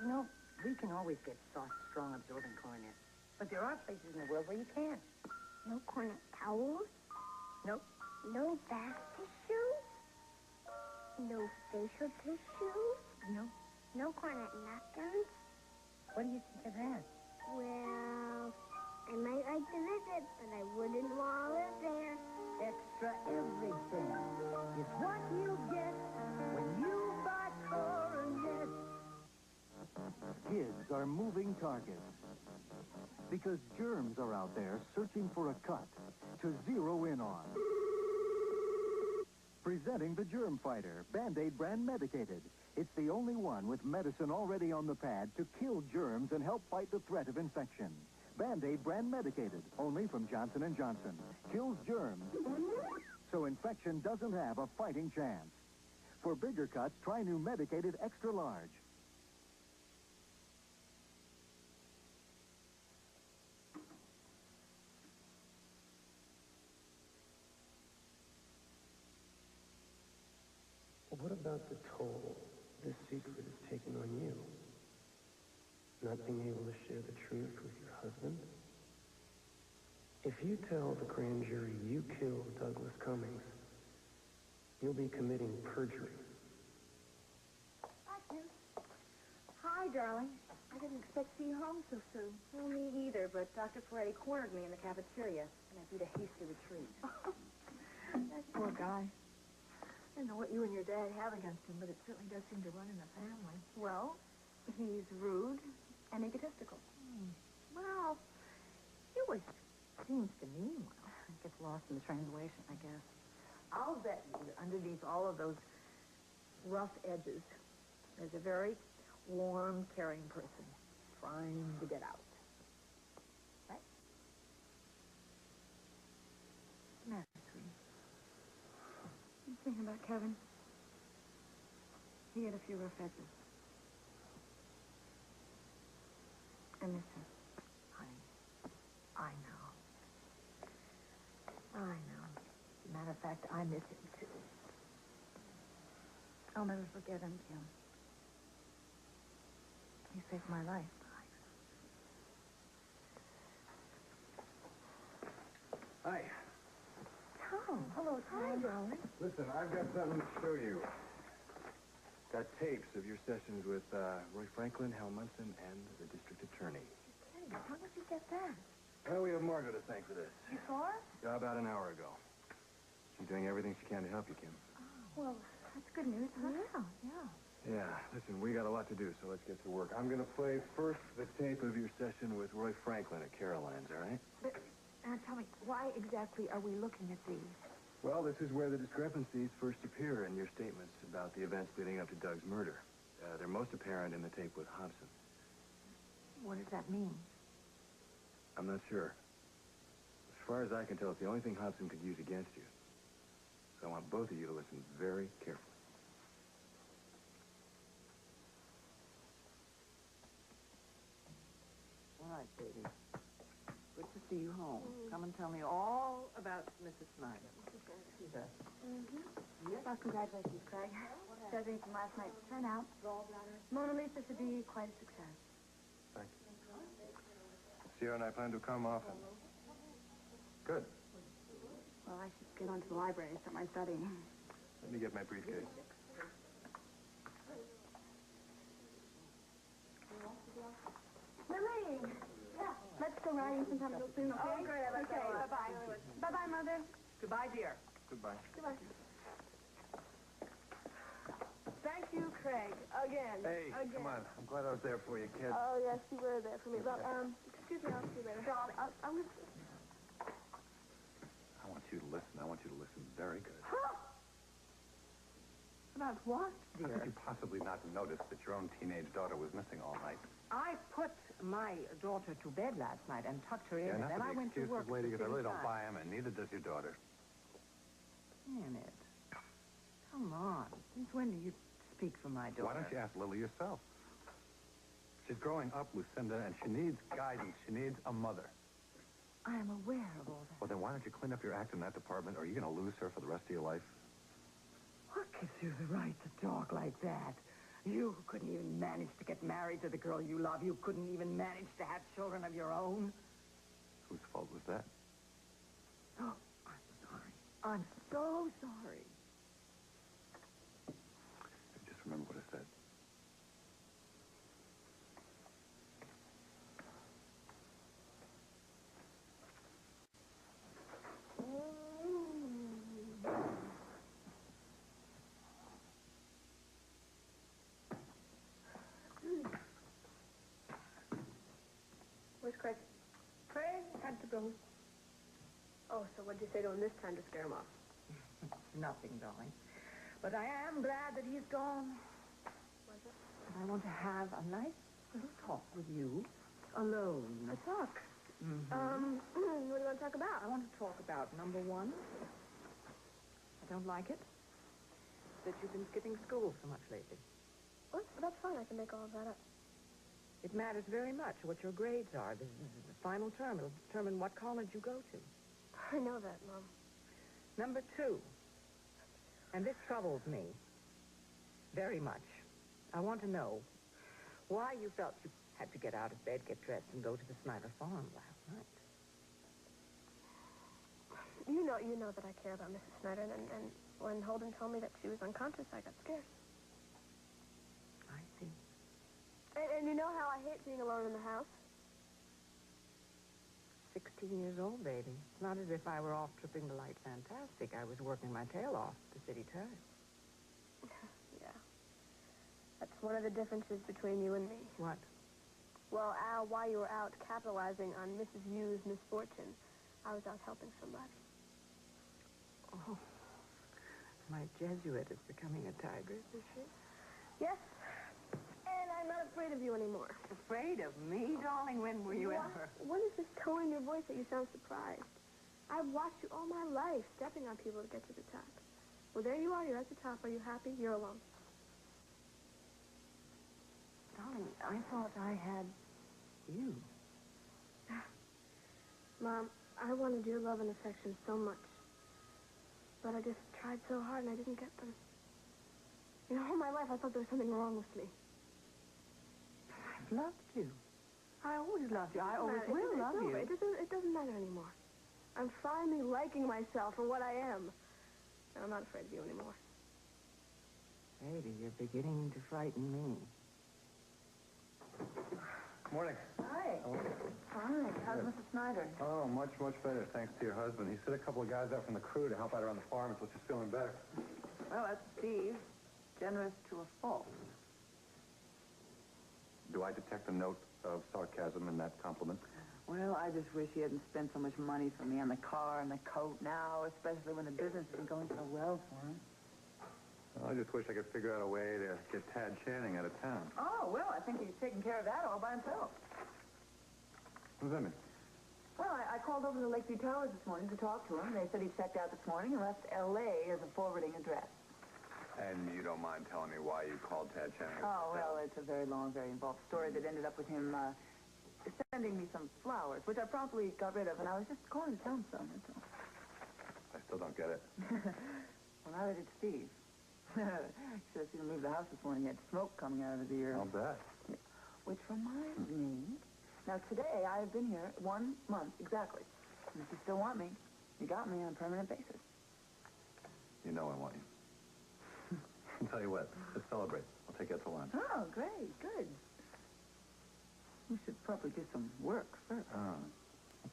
You know, we can always get soft, strong-absorbing cornet. But there are places in the world where you can't. No cornet towels? Nope. No bath tissue? No facial tissue? No. No cornet napkins? What do you think of that? Well, I might like to visit, but I wouldn't want to live there. Extra everything is what you get when you buy coronet. Kids are moving targets because germs are out there searching for a cut to zero in on. Presenting the Germ Fighter, Band-Aid brand medicated. It's the only one with medicine already on the pad to kill germs and help fight the threat of infection. Band-Aid brand medicated, only from Johnson & Johnson. Kills germs, so infection doesn't have a fighting chance. For bigger cuts, try new medicated extra large. What about the toll this secret is taking on you? Not being able to share the truth with your husband? If you tell the grand jury you killed Douglas Cummings, you'll be committing perjury. Hi, Kim. Hi, darling. I didn't expect to see you home so soon. Well, me either, but Dr. Ferretti cornered me in the cafeteria, and I beat a hasty retreat. That poor guy. I don't know what you and your dad have against him, but it certainly does seem to run in the family. Well, he's rude and egotistical. Well, he always seems to mean well. It gets lost in the translation, I guess. I'll bet you that underneath all of those rough edges, there's a very warm, caring person trying to get out. Right? Matter, sweetie. I'm thinking about Kevin. He had a few rough edges. I miss him. I know. I know. Matter of fact, I miss him, too. I'll never forget him, Kim. He saved my life. Hi. Tom. Hello, Tom. Hi, darling. Listen, I've got something to show you. Got tapes of your sessions with Roy Franklin, Hal Munson, and the district attorney. How did you get that? Well, we have Margot to thank for this. You saw her? Yeah, about an hour ago. She's doing everything she can to help you, Kim. Well, that's good news, huh? Yeah. Yeah, listen, we got a lot to do, so let's get to work. I'm going to play first the tape of your session with Roy Franklin at Caroline's, all right? But, tell me, why exactly are we looking at these? Well, this is where the discrepancies first appear in your statements about the events leading up to Doug's murder. They're most apparent in the tape with Hobson. What does that mean? I'm not sure. As far as I can tell, it's the only thing Hobson could use against you. So I want both of you to listen very carefully. All right, baby. Good to see you home. Come and tell me all about Mrs. Snyder. She's a... Yes. Well, congratulations, Craig. Judging from last night's turnout, Mona Lisa should be quite a success. Thank you. Sierra and I plan to come often. Good. Well, I should get on to the library and start my studying. Let me get my briefcase. go riding sometime real soon, okay? Oh, great. I like that a lot. Bye-bye. Bye-bye, Mother. Goodbye, dear. Goodbye. Goodbye. Thank you, Craig. Again. Hey, Again. come on. I'm glad I was there for you, kid. Oh, yes, you were there for me. But, excuse me, I'll see you later. I'm going to... I want you to listen. I want you to listen very good. About what, How dear? could you possibly not notice that your own teenage daughter was missing all night? I put my daughter to bed last night and tucked her in, and then I went to work. Lady, because I really don't City buy them, and neither does your daughter. Damn it. Come on. Since when do you speak for my daughter? Why don't you ask Lily yourself? She's growing up, Lucinda, and she needs guidance. She needs a mother. I am aware of all that. Well, then why don't you clean up your act in that department, or you're going to lose her for the rest of your life? What gives you the right to talk like that? You who couldn't even manage to get married to the girl you love. You couldn't even manage to have children of your own. Whose fault was that? Oh, I'm sorry. I'm so sorry. Just remember what I said. Where's Craig? Craig had to go. Oh, so what'd you say to him this time to scare him off? Nothing, darling. But I am glad that he's gone. What's it? I want to have a nice little talk with you. Alone. A talk? Mm-hmm. What do you want to talk about? I want to talk about, number one, I don't like it that you've been skipping school so much lately. What? That's fine. I can make all of that up. It matters very much what your grades are. This is the final term. It'll determine what college you go to. I know that, Mom. Number two, and this troubles me very much. I want to know why you felt you had to get out of bed, get dressed, and go to the Snyder farm last night. You know that I care about Mrs. Snyder, and when Holden told me that she was unconscious, I got scared. I see. And you know how I hate being alone in the house? 16 years old, baby. It's not as if I were off tripping the light fantastic. I was working my tail off at the City Turn. Yeah. That's one of the differences between you and me. What? Well, Al, while you were out capitalizing on Mrs. Yu's misfortune, I was out helping somebody. Oh, my Jesuit is becoming a tigress, is she? Yes. And I'm not afraid of you anymore. Afraid of me, darling? When were you ever? What is this tone in your voice that you sound surprised? I've watched you all my life, stepping on people to get to the top. Well, there you are. You're at the top. Are you happy? You're alone. Darling, I thought I had you. Mom, I wanted your love and affection so much. But I just tried so hard and I didn't get them. You know, all my life I thought there was something wrong with me. I've loved you. I always loved you. I always will love you. It doesn't matter anymore. I'm finally liking myself for what I am. And I'm not afraid of you anymore. Baby, you're beginning to frighten me. Morning. Hi. Hi. How's Mrs. Snyder? Oh, much, much better, thanks to your husband. He sent a couple of guys out from the crew to help out around the farm until she's feeling better. Well, that's Steve. Generous to a fault. Do I detect a note of sarcasm in that compliment? Well, I just wish he hadn't spent so much money for me on the car and the coat now, especially when the business isn't going so well for him. Well, I just wish I could figure out a way to get Tad Channing out of town. Oh, well, I think he's taking care of that all by himself. What does that mean? Well, I called over to Lakeview Towers this morning to talk to him. They said he checked out this morning and left L.A. as a forwarding address. And you don't mind telling me why you called Tad Channing? Oh, well, it's a very long, very involved story that ended up with him sending me some flowers, which I promptly got rid of, and I was just calling to tell him so, that's all. I still don't get it. Well, now that it's Steve. Should have seen him leave the house this morning. He had smoke coming out of his ear. I'll bet. Which reminds me, now today I have been here 1 month exactly. And if you still want me, you got me on a permanent basis. You know I want you. I'll tell you what, let's celebrate. I'll take you out to lunch. Oh, great, good. We should probably do some work first. Oh,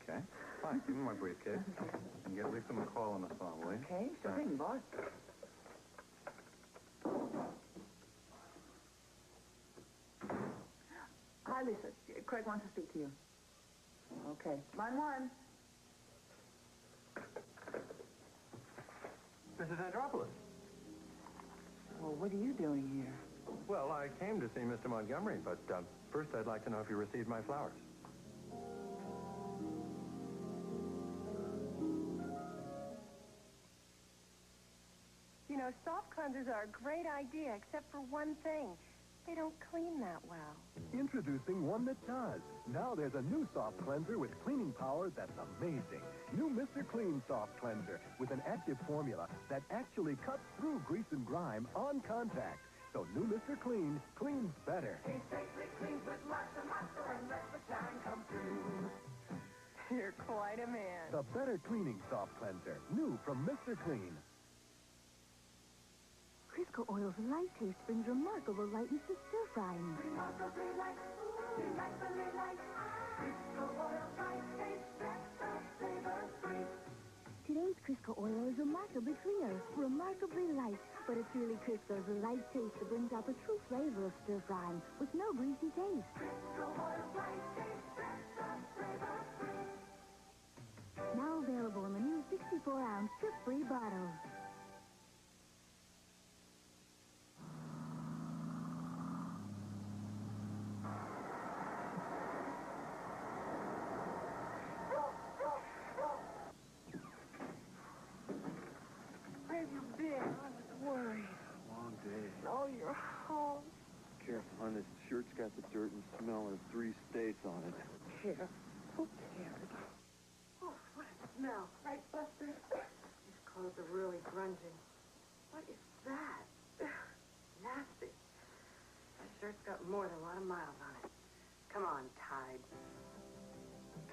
okay. Fine, give me my briefcase. And get Lisa McCall on the phone, will you? Okay, sure thing, boss. Hi, Lisa. Craig wants to speak to you. Okay. Line 1. Mrs. Andropoulos. Well, what are you doing here? Well, I came to see Mr. Montgomery, but first I'd like to know if you received my flowers. You know, soft cleansers are a great idea, except for one thing. They don't clean that well. Introducing one that does. Now there's a new soft cleanser with cleaning power that's amazing. New Mr. Clean Soft Cleanser with an active formula that actually cuts through grease and grime on contact. So new Mr. Clean cleans better. He safely cleans with lots and lots and lets the shine come through. You're quite a man. The better cleaning soft cleanser. New from Mr. Clean. Crisco oil's light taste brings remarkable lightness to stir-frying. Remarkably light, delightfully light. Crisco oil, light taste, extra flavor-free. Today's Crisco oil is remarkably clear, remarkably light, but it's really Crisco's light taste that brings out the true flavor of stir-frying with no greasy taste. Crisco oil, light taste, extra flavor-free. Now available in the new 64-ounce strip-free bottle. Where have you been? I was worried. Long day. Oh, you're home. Careful, hon. This shirt's got the dirt and smell in 3 states on it. Here. Who cares? Oh, what a smell. Right, Buster? These clothes are really grungy. What is that? Nasty. That shirt's got more than a lot of miles on it. Come on, Tide.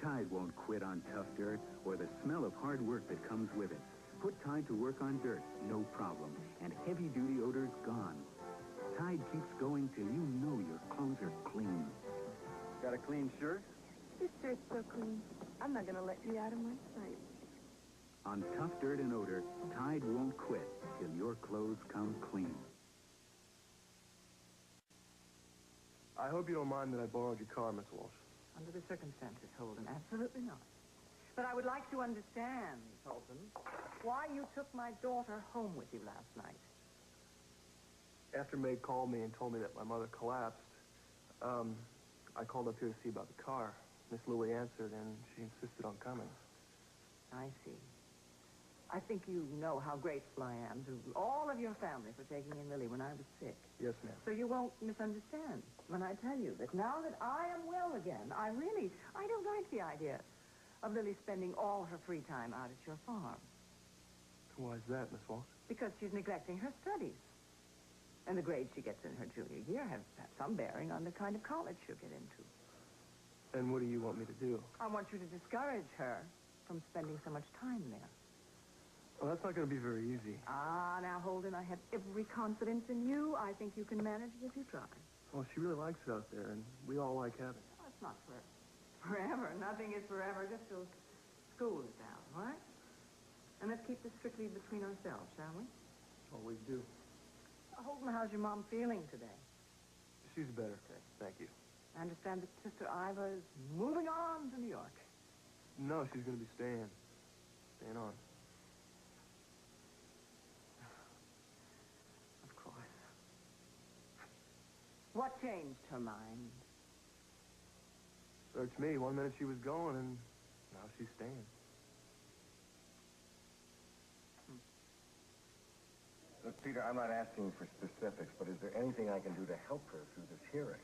Tide won't quit on tough dirt or the smell of hard work that comes with it. Put Tide to work on dirt, no problem, and heavy-duty odors gone. Tide keeps going till you know your clothes are clean. Got a clean shirt? This shirt's so clean. I'm not going to let you out of my sight. On tough dirt and odor, Tide won't quit till your clothes come clean. I hope you don't mind that I borrowed your car, Miss Walsh. Under the circumstances, Holden, absolutely not. But I would like to understand, Holden, why you took my daughter home with you last night. After May called me and told me that my mother collapsed, I called up here to see about the car. Miss Louie answered, and she insisted on coming. I see. I think you know how grateful I am to all of your family for taking in Lily when I was sick. Yes, ma'am. So you won't misunderstand when I tell you that now that I am well again, I don't like the idea of Lily spending all her free time out at your farm. Why is that, Miss Walsh? Because she's neglecting her studies. And the grades she gets in her junior year have some bearing on the kind of college she'll get into. And what do you want me to do? I want you to discourage her from spending so much time there. Well, that's not going to be very easy. Ah, now, Holden, I have every confidence in you. I think you can manage it if you try. Well, she really likes it out there, and we all like having it. Oh, it's not forever. Nothing is forever, just till school is down, all right? And let's keep this strictly between ourselves, shall we? Always do. Holden, how's your mom feeling today? She's better. Thank you. I understand that Sister Iva is moving on to New York. No, she's going to be staying on. Of course. What changed her mind? Search me. 1 minute she was going, and now she's staying. Look, Peter, I'm not asking for specifics, but is there anything I can do to help her through this hearing?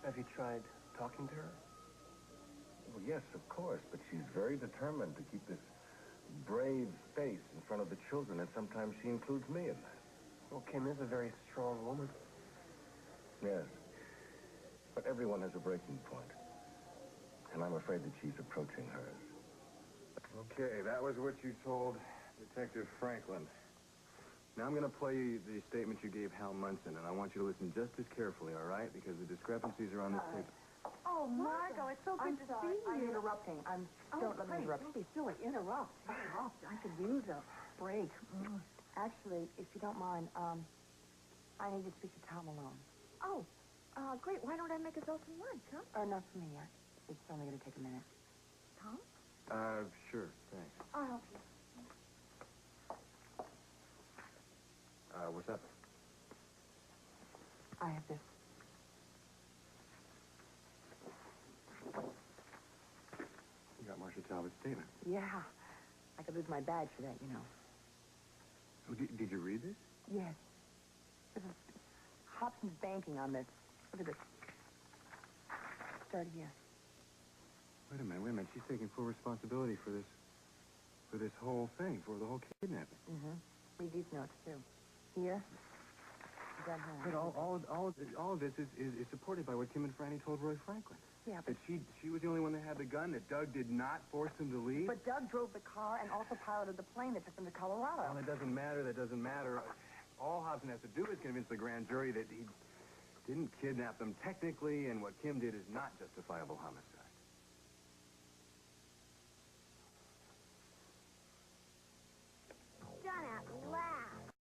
Have you tried talking to her? Well, yes, of course, but she's very determined to keep this brave face in front of the children, and sometimes she includes me in that. Well, Kim is a very strong woman. Yes, but everyone has a breaking point, and I'm afraid that she's approaching hers. Okay, that was what you told Detective Franklin. Now I'm going to play you the statement you gave Hal Munson, and I want you to listen just as carefully, all right? Because the discrepancies are on this tape. Oh, Margot, it's so good to see you. I'm interrupting. Don't let me interrupt. Don't be silly. Interrupt. I could use a break. Actually, if you don't mind, I need to speak to Tom alone. Oh, great. Why don't I make us all some lunch, huh? Not for me. It's only going to take a minute. Tom? Sure, thanks. I'll help you. What's up? I have this. You got Marcia Talbot's statement. Yeah. I could lose my badge for that, you know. Oh, did you read this? Yes. This is Hobson's banking on this. Look at this. Start here. Wait a minute. She's taking full responsibility for this whole thing, for the whole kidnapping. Mm-hmm. Read these notes, too. Here. That home. But all of this is supported by what Kim and Franny told Roy Franklin. Yeah, but... That she was the only one that had the gun, that Doug did not force them to leave. But Doug drove the car and also piloted the plane that took them to Colorado. Well, that doesn't matter. All Hobson has to do is convince the grand jury that he didn't kidnap them technically, and what Kim did is not justifiable homicide.